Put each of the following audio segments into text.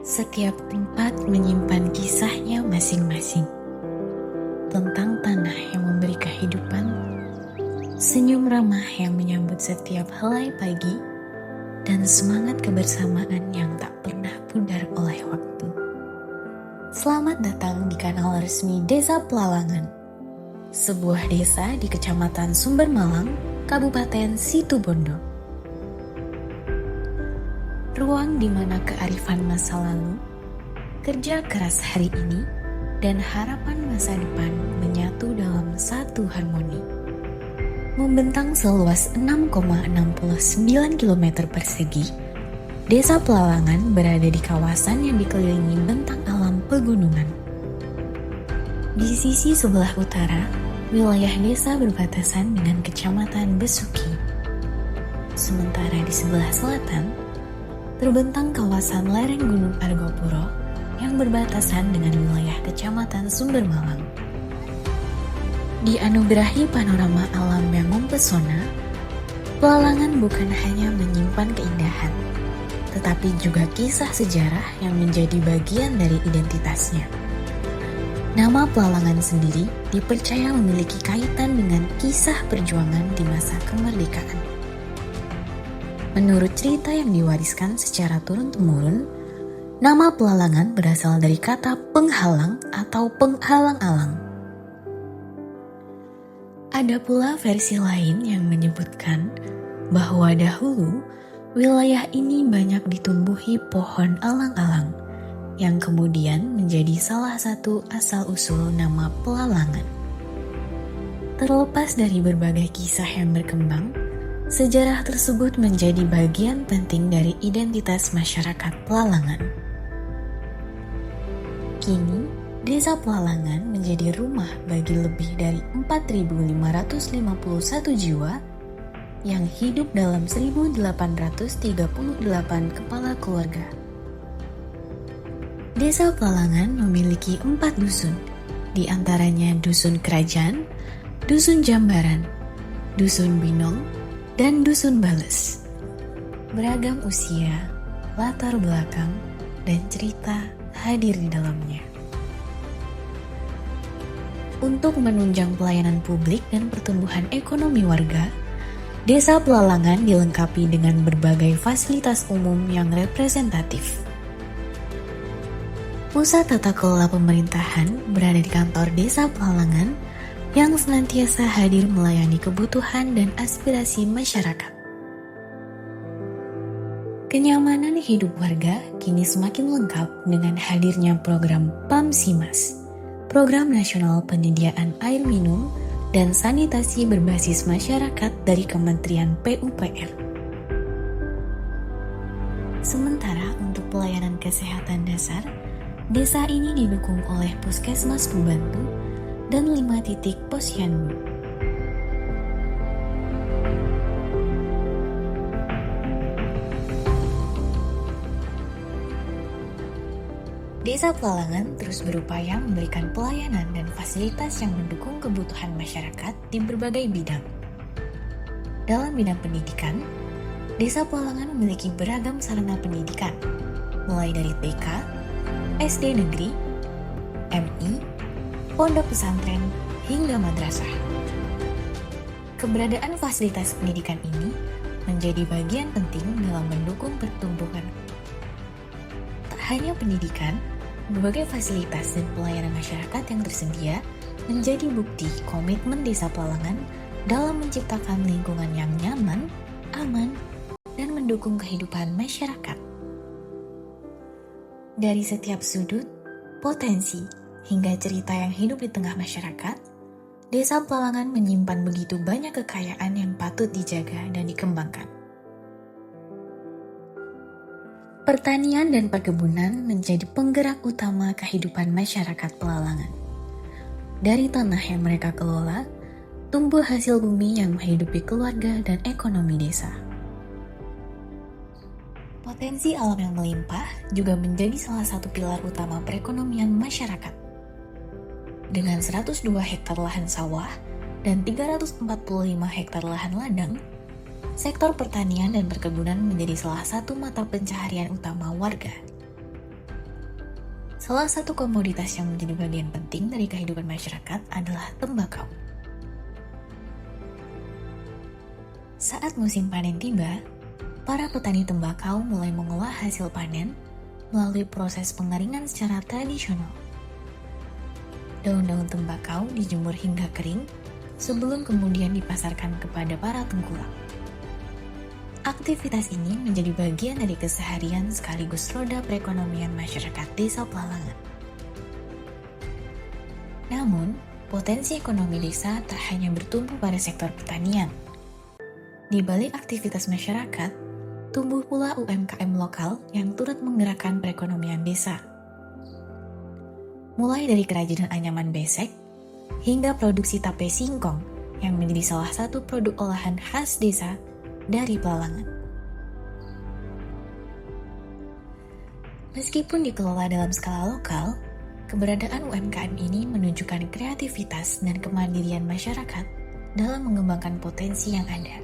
Setiap tempat menyimpan kisahnya masing-masing. Tentang tanah yang memberi kehidupan, senyum ramah yang menyambut setiap helai pagi, dan semangat kebersamaan yang tak pernah pudar oleh waktu. Selamat datang di kanal resmi Desa Pelalangan, sebuah desa di Kecamatan Sumber Malang, Kabupaten Situbondo. Ruang di mana kearifan masa lalu, kerja keras hari ini, dan harapan masa depan menyatu dalam satu harmoni. Membentang seluas 6,69 km persegi, Desa Pelalangan berada di kawasan yang dikelilingi bentang alam pegunungan. Di sisi sebelah utara, wilayah desa berbatasan dengan Kecamatan Besuki. Sementara di sebelah selatan, terbentang kawasan lereng Gunung Argopuro yang berbatasan dengan wilayah Kecamatan Sumber Malang. Dianugerahi panorama alam yang mempesona, Pelalangan bukan hanya menyimpan keindahan, tetapi juga kisah sejarah yang menjadi bagian dari identitasnya. Nama Pelalangan sendiri dipercaya memiliki kaitan dengan kisah perjuangan di masa kemerdekaan. Menurut cerita yang diwariskan secara turun-temurun, nama Pelalangan berasal dari kata penghalang atau penghalang-alang. Ada pula versi lain yang menyebutkan bahwa dahulu wilayah ini banyak ditumbuhi pohon alang-alang, yang kemudian menjadi salah satu asal-usul nama Pelalangan. Terlepas dari berbagai kisah yang berkembang, sejarah tersebut menjadi bagian penting dari identitas masyarakat Pelalangan. Kini, Desa Pelalangan menjadi rumah bagi lebih dari 4.551 jiwa yang hidup dalam 1.838 kepala keluarga. Desa Pelalangan memiliki 4 dusun, di antaranya Dusun Kerajaan, Dusun Jambaran, Dusun Binong, dan Dusun Bales. Beragam usia, latar belakang, dan cerita hadir di dalamnya. Untuk menunjang pelayanan publik dan pertumbuhan ekonomi warga, Desa Pelalangan dilengkapi dengan berbagai fasilitas umum yang representatif. Pusat tata kelola pemerintahan berada di kantor Desa Pelalangan yang senantiasa hadir melayani kebutuhan dan aspirasi masyarakat. Kenyamanan hidup warga kini semakin lengkap dengan hadirnya program PAMSIMAS, Program Nasional Penyediaan Air Minum dan Sanitasi Berbasis Masyarakat dari Kementerian PUPR. Sementara untuk pelayanan kesehatan dasar, desa ini didukung oleh Puskesmas Pembantu dan 5 titik posyandu. Desa Pelalangan terus berupaya memberikan pelayanan dan fasilitas yang mendukung kebutuhan masyarakat di berbagai bidang. Dalam bidang pendidikan, Desa Pelalangan memiliki beragam sarana pendidikan, mulai dari TK, SD negeri, MI, pondok pesantren, hingga madrasah. Keberadaan fasilitas pendidikan ini menjadi bagian penting dalam mendukung pertumbuhan. Tak hanya pendidikan, berbagai fasilitas dan pelayanan masyarakat yang tersedia menjadi bukti komitmen Desa Pelalangan dalam menciptakan lingkungan yang nyaman, aman, dan mendukung kehidupan masyarakat. Dari setiap sudut, potensi, hingga cerita yang hidup di tengah masyarakat, Desa Pelalangan menyimpan begitu banyak kekayaan yang patut dijaga dan dikembangkan. Pertanian dan perkebunan menjadi penggerak utama kehidupan masyarakat Pelalangan. Dari tanah yang mereka kelola, tumbuh hasil bumi yang menghidupi keluarga dan ekonomi desa. Potensi alam yang melimpah juga menjadi salah satu pilar utama perekonomian masyarakat. Dengan 102 hektar lahan sawah dan 345 hektar lahan ladang, sektor pertanian dan perkebunan menjadi salah satu mata pencaharian utama warga. Salah satu komoditas yang menjadi bagian penting dari kehidupan masyarakat adalah tembakau. Saat musim panen tiba, para petani tembakau mulai mengolah hasil panen melalui proses pengeringan secara tradisional. Daun-daun tembakau dijemur hingga kering sebelum kemudian dipasarkan kepada para tengkulak. Aktivitas ini menjadi bagian dari keseharian sekaligus roda perekonomian masyarakat desa Pelalangan. Namun, potensi ekonomi desa tak hanya bertumbuh pada sektor pertanian. Di balik aktivitas masyarakat, tumbuh pula UMKM lokal yang turut menggerakkan perekonomian desa. Mulai dari kerajinan anyaman besek, hingga produksi tape singkong yang menjadi salah satu produk olahan khas desa dari Pelalangan. Meskipun dikelola dalam skala lokal, keberadaan UMKM ini menunjukkan kreativitas dan kemandirian masyarakat dalam mengembangkan potensi yang ada.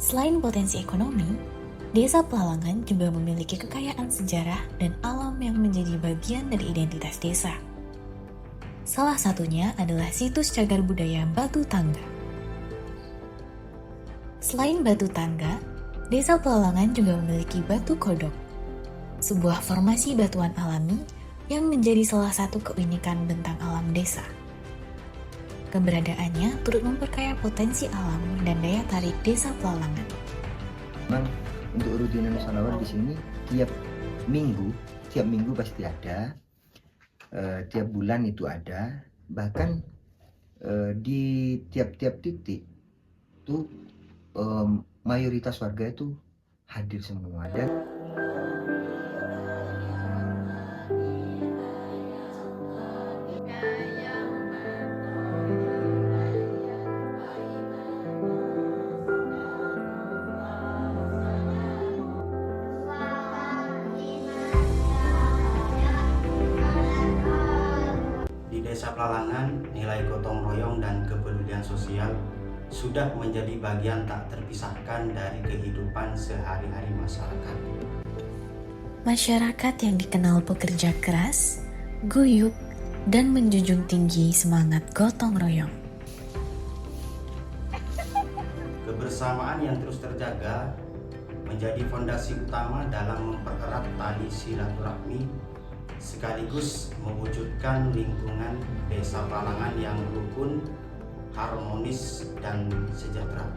Selain potensi ekonomi, Desa Pelalangan juga memiliki kekayaan sejarah dan alam yang menjadi bagian dari identitas desa. Salah satunya adalah situs cagar budaya Batu Tangga. Selain Batu Tangga, Desa Pelalangan juga memiliki Batu Kodok, sebuah formasi batuan alami yang menjadi salah satu keunikan bentang alam desa. Keberadaannya turut memperkaya potensi alam dan daya tarik Desa Pelalangan. Memang untuk rutinan sholawat di sini tiap minggu pasti ada, tiap bulan itu ada, bahkan di tiap-tiap titik itu mayoritas warga itu hadir semua. Dan Desa Pelalangan, nilai gotong royong dan kepedulian sosial sudah menjadi bagian tak terpisahkan dari kehidupan sehari-hari masyarakat. Masyarakat yang dikenal pekerja keras, guyup, dan menjunjung tinggi semangat gotong royong. Kebersamaan yang terus terjaga menjadi fondasi utama dalam mempererat tali silaturahmi sekaligus mewujudkan lingkungan Desa Pelalangan yang rukun, harmonis, dan sejahtera.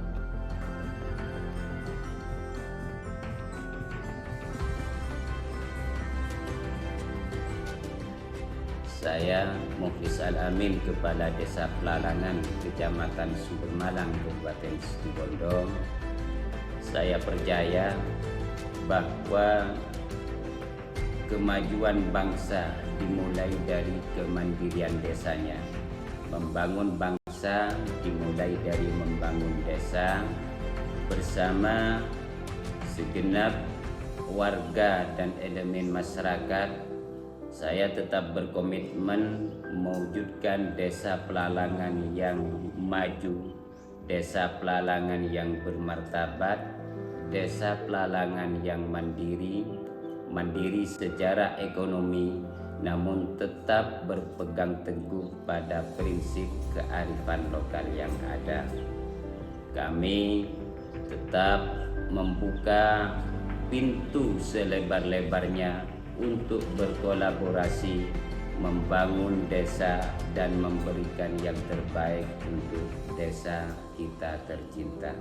Saya Mukhlis Al-Amin, Kepala Desa Pelalangan, Kecamatan Sumber Malang, Kabupaten Situbondo. Saya percaya bahwa kemajuan bangsa dimulai dari kemandirian desanya. Membangun bangsa dimulai dari membangun desa bersama segenap warga dan elemen masyarakat. Saya tetap berkomitmen mewujudkan Desa Pelalangan yang maju, Desa Pelalangan yang bermartabat, Desa Pelalangan yang mandiri secara ekonomi, namun tetap berpegang teguh pada prinsip kearifan lokal yang ada. Kami tetap membuka pintu selebar-lebarnya untuk berkolaborasi, membangun desa dan memberikan yang terbaik untuk desa kita tercinta.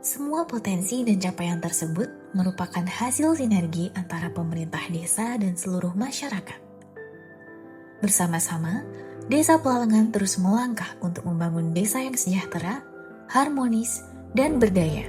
Semua potensi dan capaian tersebut merupakan hasil sinergi antara pemerintah desa dan seluruh masyarakat. Bersama-sama, Desa Pelalangan terus melangkah untuk membangun desa yang sejahtera, harmonis, dan berdaya.